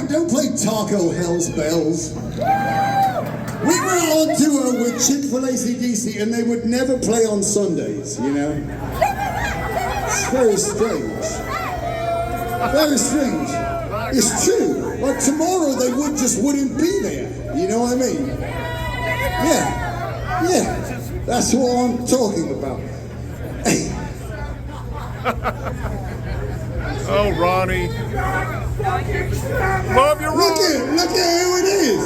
don't play Taco Hell's Bells. We were on tour with Chick-fil-A CDC and they would never play on Sundays, you know? It's very strange. Very strange. It's true. Like tomorrow they just wouldn't be there. You know what I mean? Yeah. Yeah. That's what I'm talking about. Oh, Ronnie. Love you, Ronnie. Look at who it is.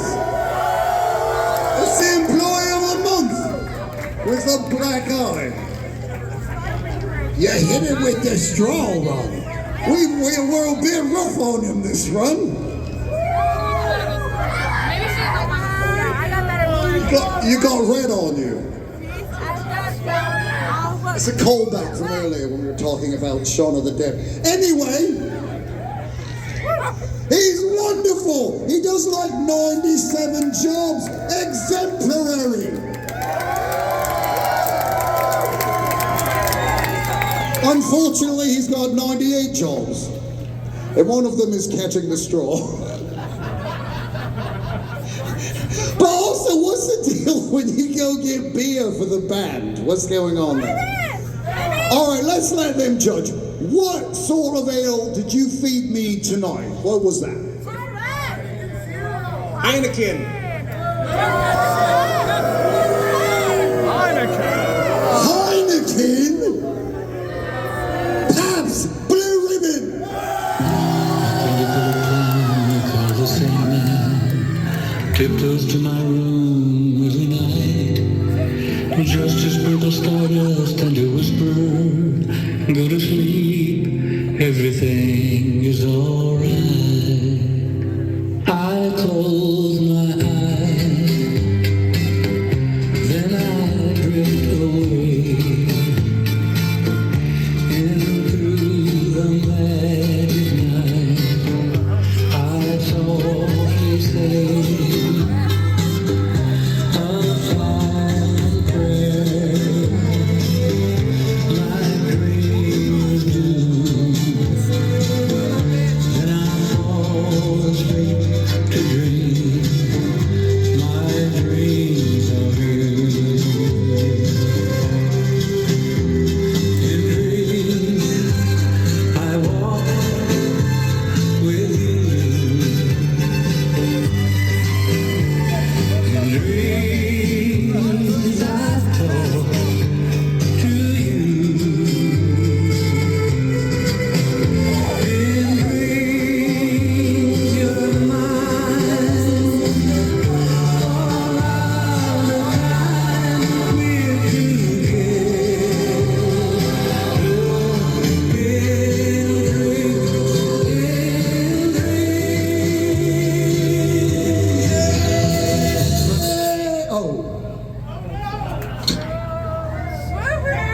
It's the employee of the month with the black eye. You hit it with the straw, Ronnie. We're a bit rough on him this run. You got red on you. It's a callback from earlier when we were talking about Shaun of the Dead. Anyway, he's wonderful. He does like 97 jobs. Exemplary. Unfortunately, he's got 98 jobs. And one of them is catching the straw. But also, what's the deal when you go get beer for the band? What's going on there? All right, let's let them judge. What sort of ale did you feed me tonight? What was that? Heineken. Heineken? Pabst Blue Ribbon. Tiptoes to my room every night, just to sprinkle stardust and to whisper, go to sleep, everything is alright. I close my eyes, then I drift away into the magic night. I softly say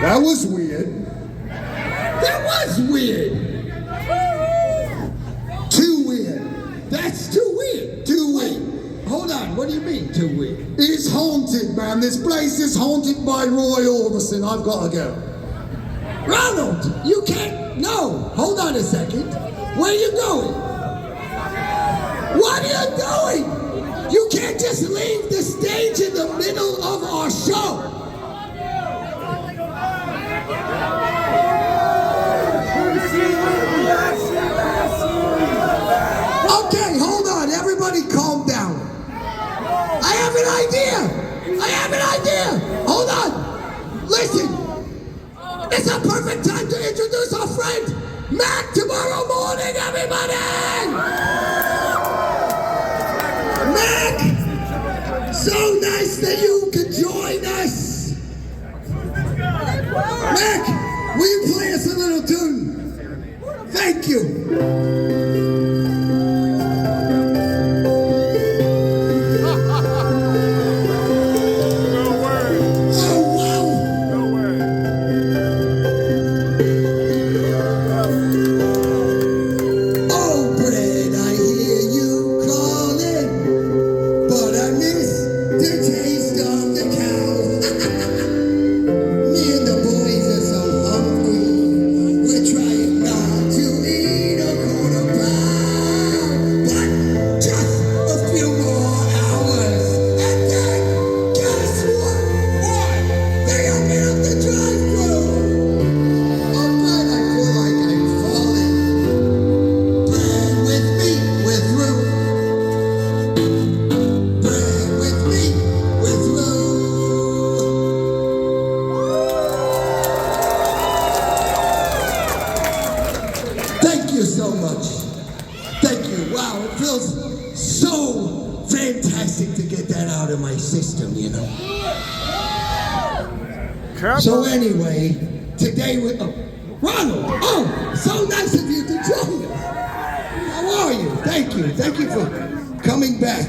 That was weird. That was weird. Too weird. That's too weird. Too weird. Hold on, what do you mean too weird? It's haunted, man. This place is haunted by Roy Orbison. I've got to go. Ronald, you can't, no, hold on a second. Where are you going? What are you doing? You can't just leave the stage in the middle of our show. Okay, hold on, everybody calm down. I have an idea. Hold on. Listen. It's a perfect time to introduce our friend, Mac, tomorrow morning, everybody! Mac! So nice that you could join us! Mac, will you play us a little tune? Thank you! Try Wow, it feels so fantastic to get that out of my system, you know. So anyway, today we... Ronald! Oh, so nice of you to join us. How are you? Thank you for coming back.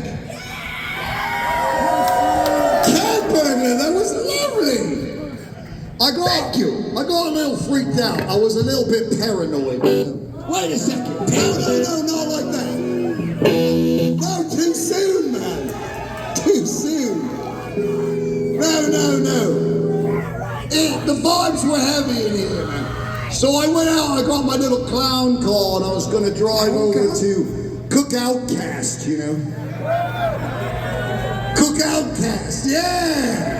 Catburgler, that was lovely. Thank you. I got a little freaked out. I was a little bit paranoid. Wait a second. No, not like that. No, too soon, man. Too soon. No. The vibes were heavy in here, man. So I went out, I got my little clown car, and I was going to drive over to Cookout Cast, you know. Cookout Cast, yeah!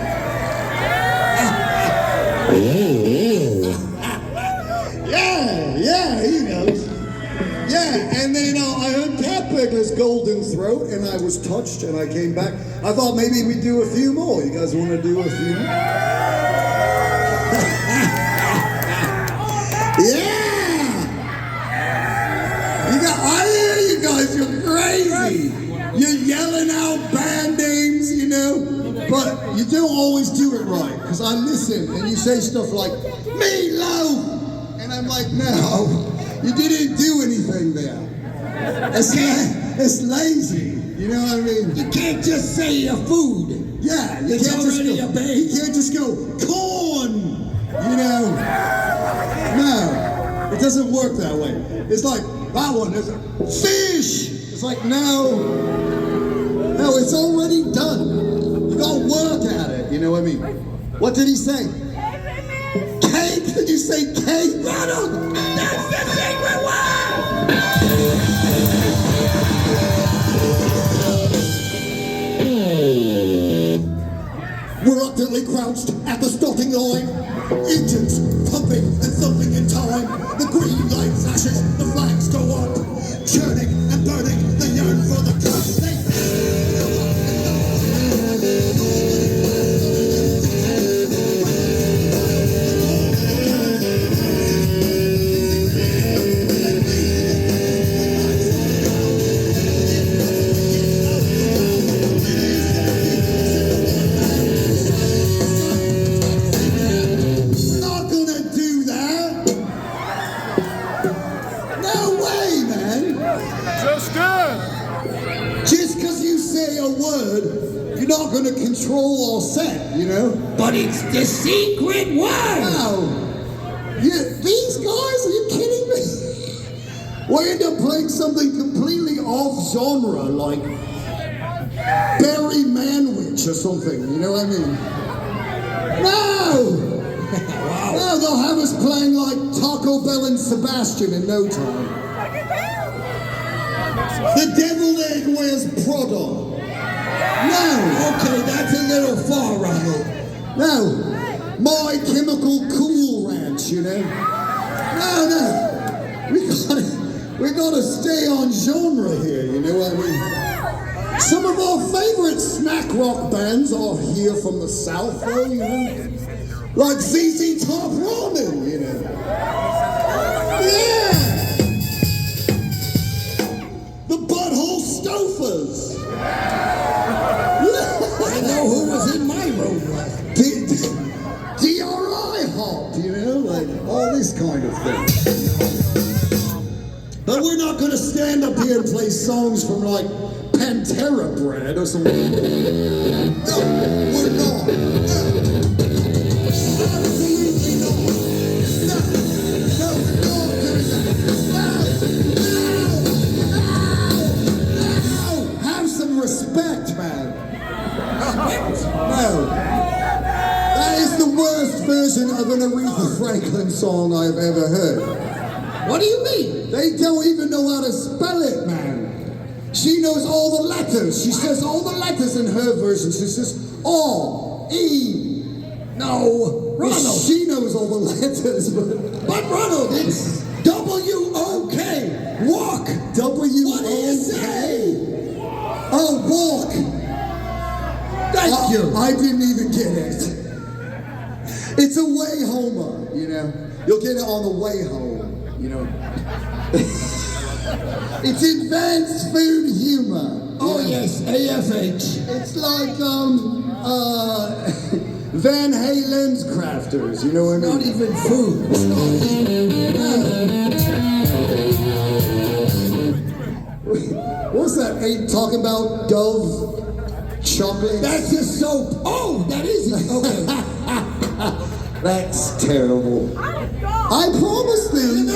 yeah, he knows. Yeah, and then I heard Catburgler's Golden Throat, and I was touched, and I came back. I thought maybe we'd do a few more. You guys want to do a few more? Yeah! I hear you guys, you're crazy. You're yelling out band names, you know, but you don't always do it right, because I listen, and you say stuff like, Meatloaf! And I'm like, no, you didn't do anything there. It's lazy, you know what I mean? You can't just say a food. Yeah, it's already a band. You can't just go, corn, you know? No, it doesn't work that way. It's like, that one is fish. It's like, no, it's already done. You gotta work at it, you know what I mean? What did he say? Cake? Did you say cake? Ronald, that's the secret word! We're utterly crouched at the starting line. Engines pumping and thumping in time. The green light flashes, the flags go up. Churning and burning, they yearn for the cup. Not going to control our set, you know? But it's the secret word! Wow! These guys, are you kidding me? We end up playing something completely off genre, like Barry Manwich or something, you know what I mean? No! Wow. No, they'll have us playing like Taco Bell and Sebastian in no time. The deviled egg wears Prada. No! Okay, that's a little far, Ronald. No! My Chemical Cool Ranch, you know? No! We gotta stay on genre here, you know what I mean? Some of our favorite snack rock bands are here from the South, though, you know? Like ZZ Top Ramen, you know? Yeah! The Butthole Stofers! I know who was in my room last DRI Hop, you know, like all this kind of thing. But we're not going to stand up here and play songs from like Pantera Bread or something. No, we're not. No. Absolutely not. No, we're not doing that. No. Have some respect, man. No. That is the worst version of an Aretha Franklin song I've ever heard. What do you mean? They don't even know how to spell it, man. She knows all the letters. She says all the letters in her version. She says R, E. No, Ronald. She knows all the letters, but Ronald, it's W-O-K. Walk. W-O-K. What do you say? Oh, walk. Thank you. I didn't even get it. It's a way homer, you know. You'll get it on the way home, you know. It's advanced food humor. Oh yes, AFH. It's like Van Halen's Crafters, you know what I mean? Not even food. What's that? Ain't talking about Dove chocolate? That's a soap. Oh, that is it. Okay. That's terrible. I promised them.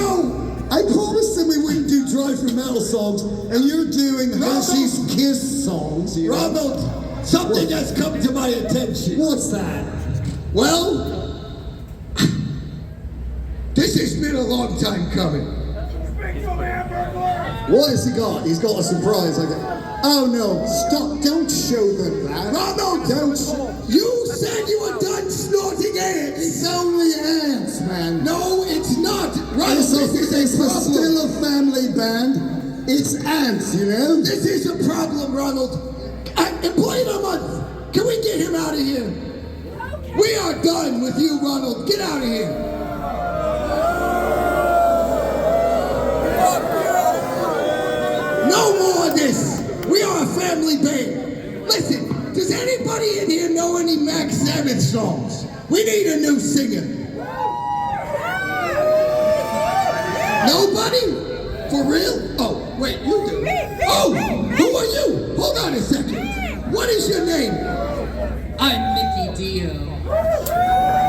I promised them we wouldn't do Drive-Thru Metal songs, and you're doing Hershey's Kiss songs. You know? Ronald, something has come to my attention. What's that? Well, this has been a long time coming. What has he got? He's got a surprise. Oh no, stop, don't show them that. Ronald, you said you were done snorting ants. It's only ants, man. No, it's not. Ronald, this is a problem. Still a family band. It's ants, you know? This is a problem, Ronald. Employee of the month. Can we get him out of here? We are done with you, Ronald. Get out of here. No more of this. We are a family band. Listen, does anybody in here know any Mac Sabbath songs? We need a new singer. Nobody? For real? Oh, wait, you do. Oh, who are you? Hold on a second. What is your name? I'm Mickey Dio.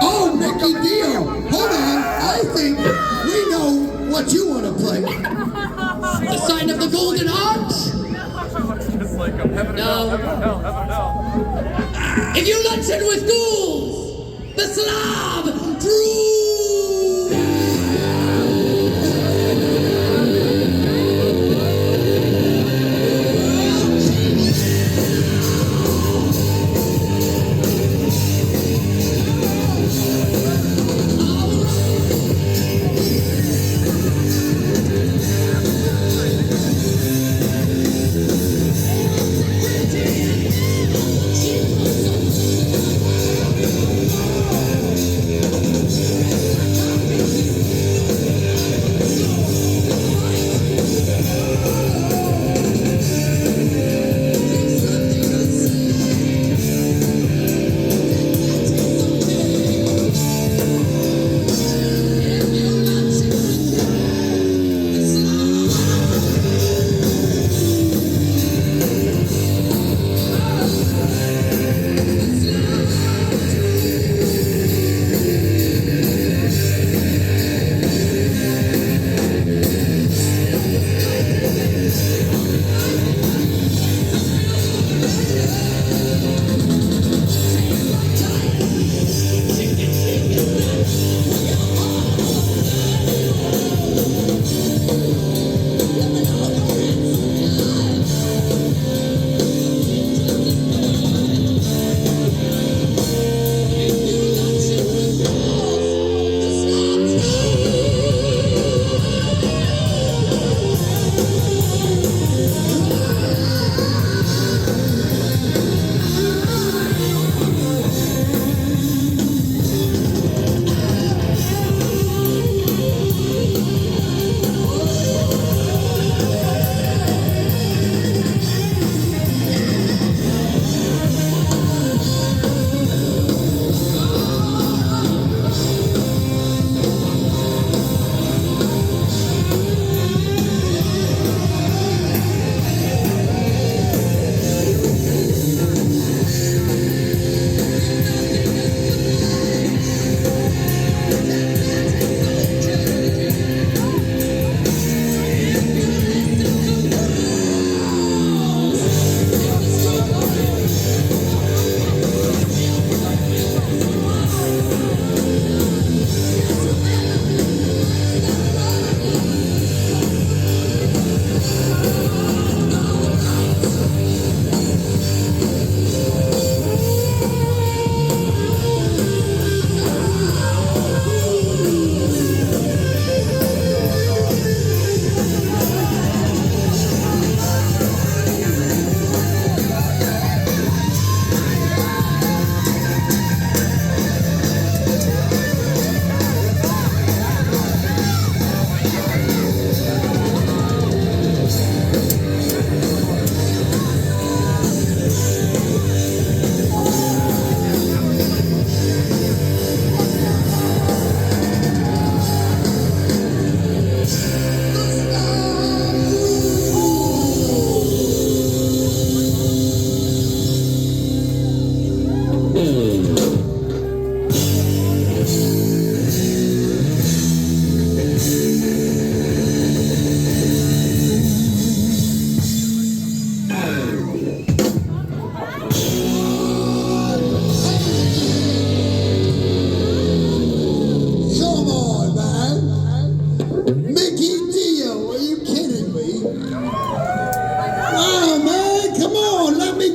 Oh, Mickey Dio. Hold on. I think we know what you want to play. The sign of the Golden Arch? No. If you luncheon with ghouls, the Slob, Drools.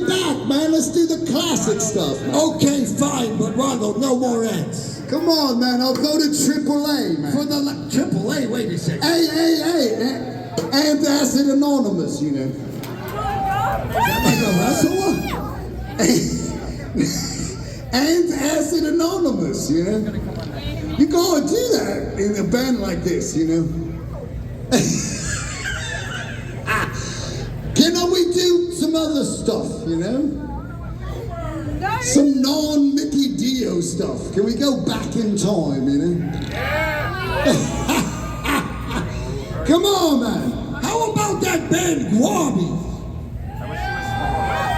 it back, man. Let's do the classic stuff, man. Okay, fine, but Ronald, no more N's. Come on, man. I'll go to AAA, man. For the Triple A, wait a second. Hey. Antacid Anonymous, you know. Is that like a wrestler? Antacid Anonymous, you know. You gotta do that in a band like this, you know. Can we do some other stuff, you know? Some non-Mickey Dio stuff. Can we go back in time, you know? Come on, man. How about that band, Guabi?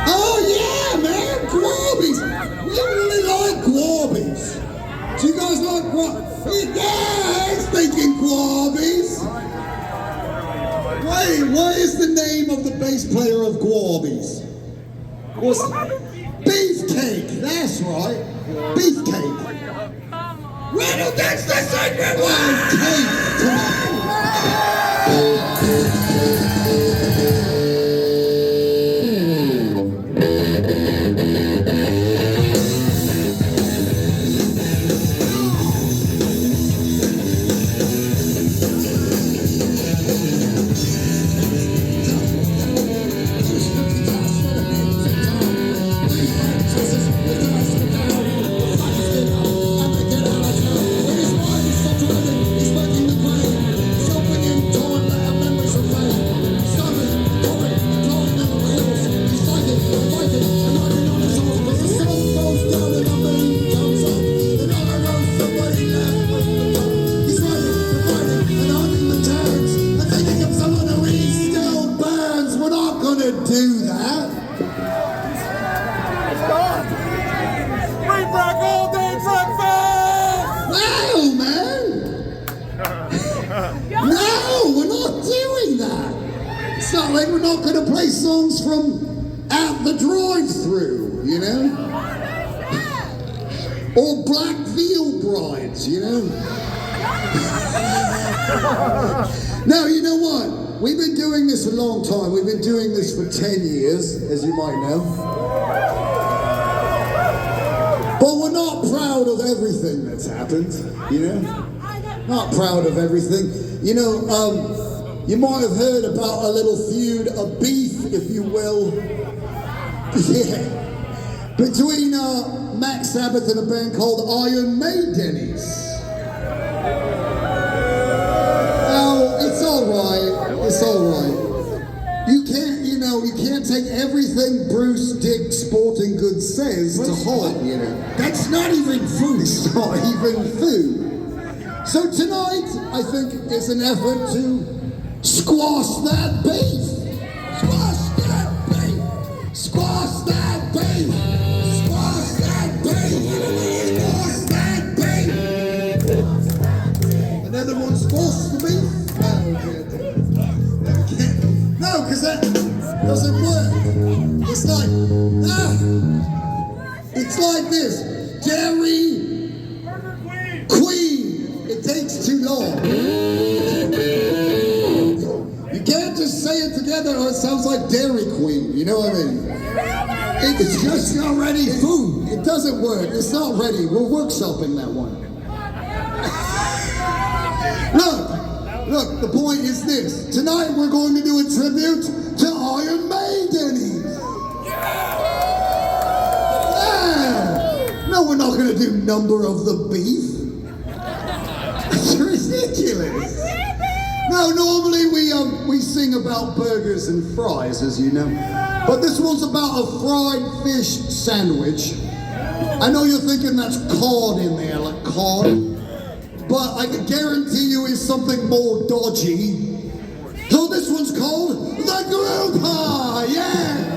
Oh, yeah, man. Guabies. We really like Guabies. Do you guys like Guabies? Yeah, I was thinking Guabies. Wait, what is the name of the bass player of Guabies? What's Beefcake, that's right. Beefcake. Ronald, that's the second one! Cake, come on. You know? Or black veal brides, you know? Now, you know what? We've been doing this a long time. We've been doing this for 10 years, as you might know. But we're not proud of everything that's happened, you know? Not proud of everything. You know, you might have heard about a little feud, a beef, if you will. Yeah. Between Mac Sabbath and a band called Iron Maiden. Oh, it's all right. It's all right. You can't take everything Bruce Dick Sporting Goods says to heart, you know. That's not even food. It's not even food. So tonight, I think it's an effort to squash that beef. Squash that beef. Squash that beef. Squash that beef. Squash that beef. Another one squash the beef. No, because that doesn't work. It's like this. Dairy Queen. It takes too long. You can't just say it together or it sounds like Dairy Queen. You know what I mean? It's just not ready food. It doesn't work. It's not ready. We're workshopping that one. Look, the point is this. Tonight we're going to do a tribute to Iron Maiden. Yeah. No, we're not going to do Number of the Beef. It's ridiculous. No, normally we sing about burgers and fries, as you know. But this one's about a fried fish sandwich. I know you're thinking that's cod in there, like cod. But I can guarantee you it's something more dodgy. So this one's called the Grill Pie, yeah!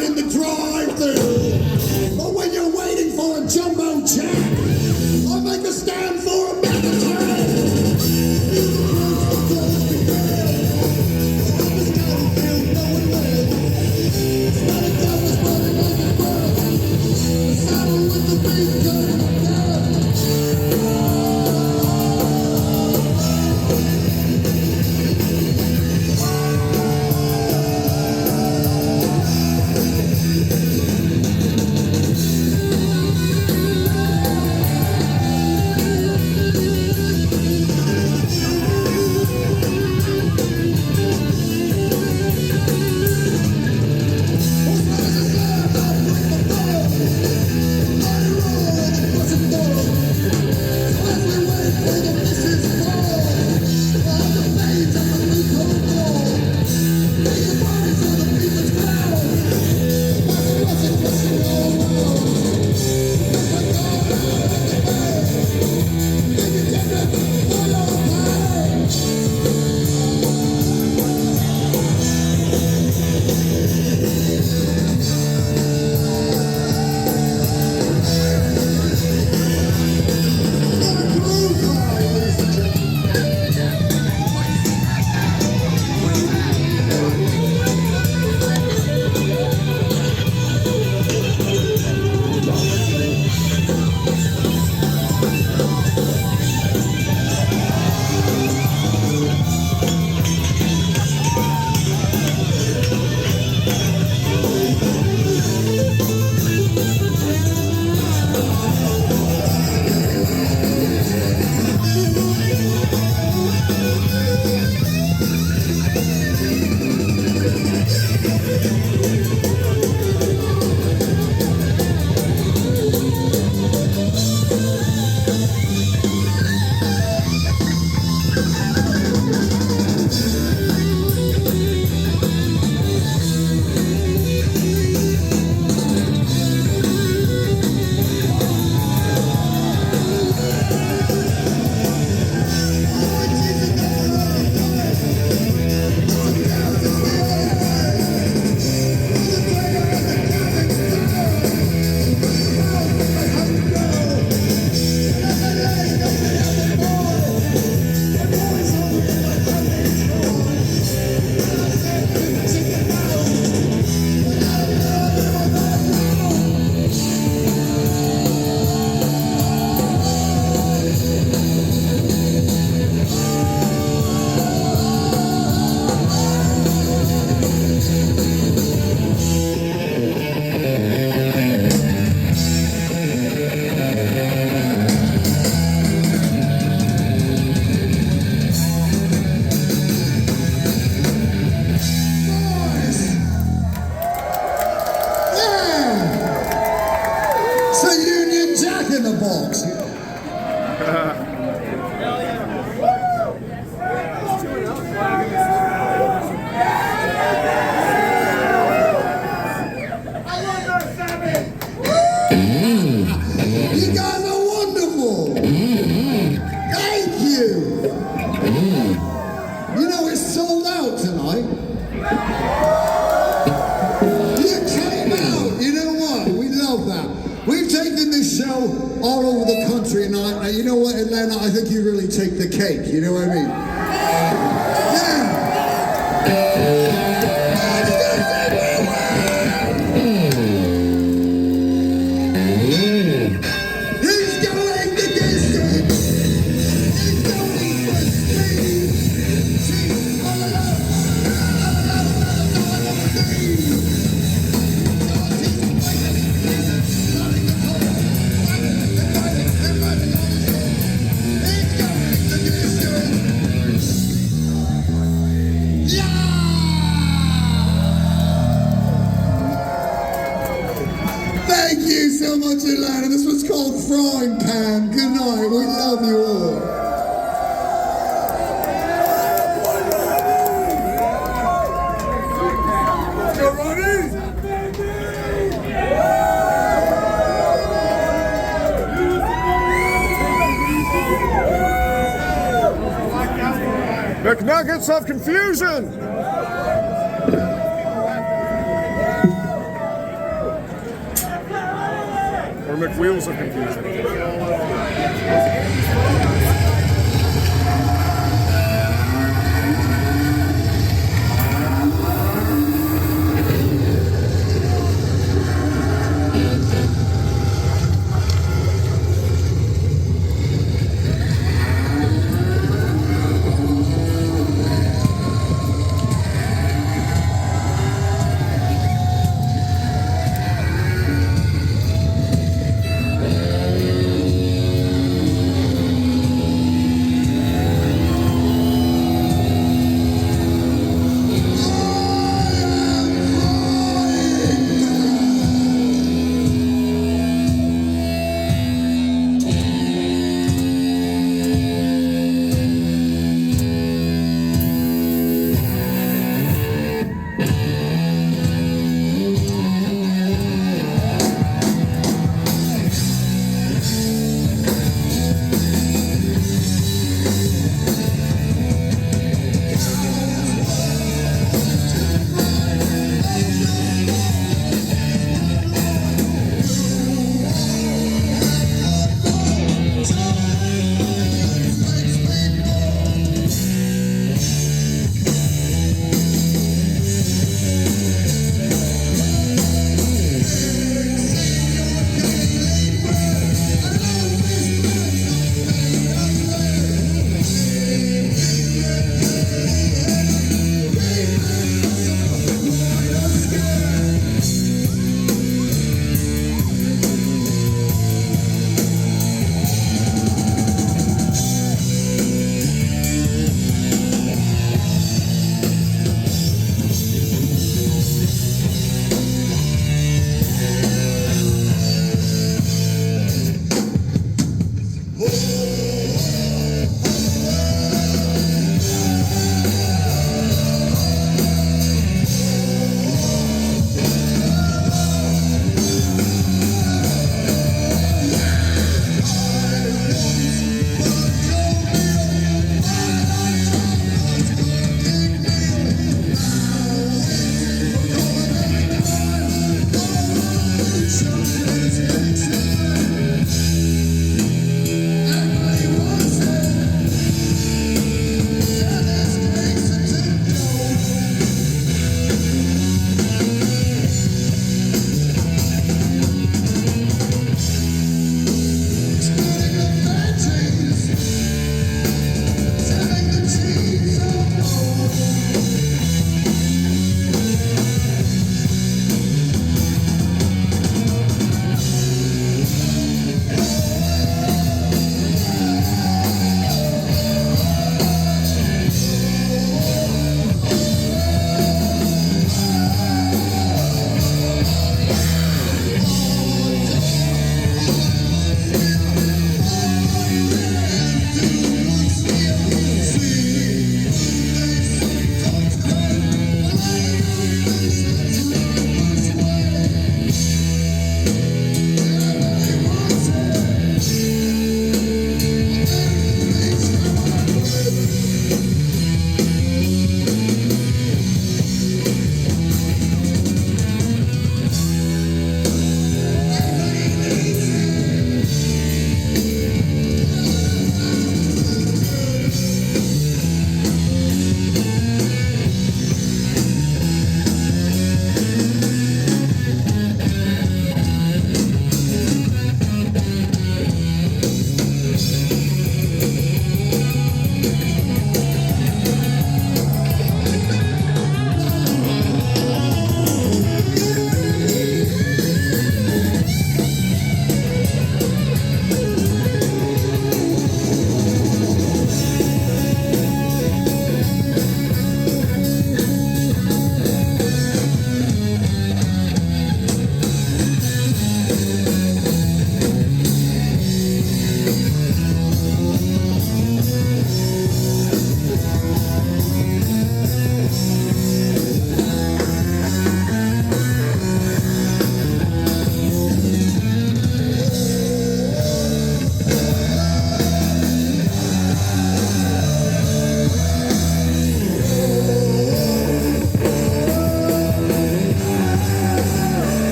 burger in the drive-thru. But when you're waiting for a jumbo jack, I make a stand for a Mac You know what I mean? McNuggets of confusion! McWheels are confusing.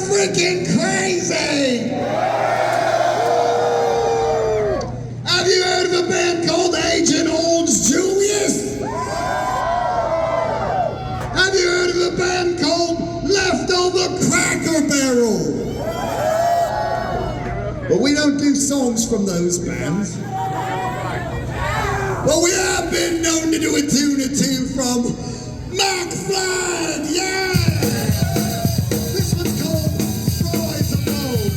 freaking crazy! Have you heard of a band called Agent Orange Julius? Have you heard of a band called Leftover Cracker Barrel? But we don't do songs from those bands. But we have been known to do a tune or two from Mac Flag, yeah! This one's called Rise Above.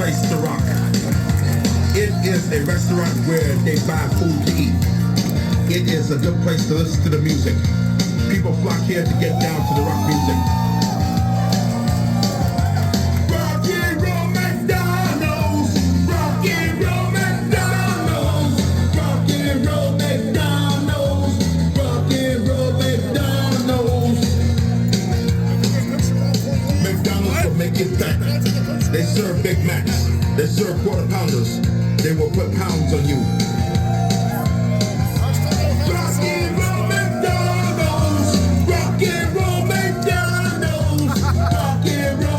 place to rock. It is a restaurant where they buy food to eat. It is a good place to listen to the music. People flock here to get down to the rock music. Rock and roll McDonald's. Rock and roll McDonald's. Rock and roll McDonald's. Rock and roll McDonald's. McDonald's will make it fat. They serve Big Macs. They serve quarter pounders. They will put pounds on you. Rock and roll McDonald's. Rock and roll McDonald's. Rock and roll.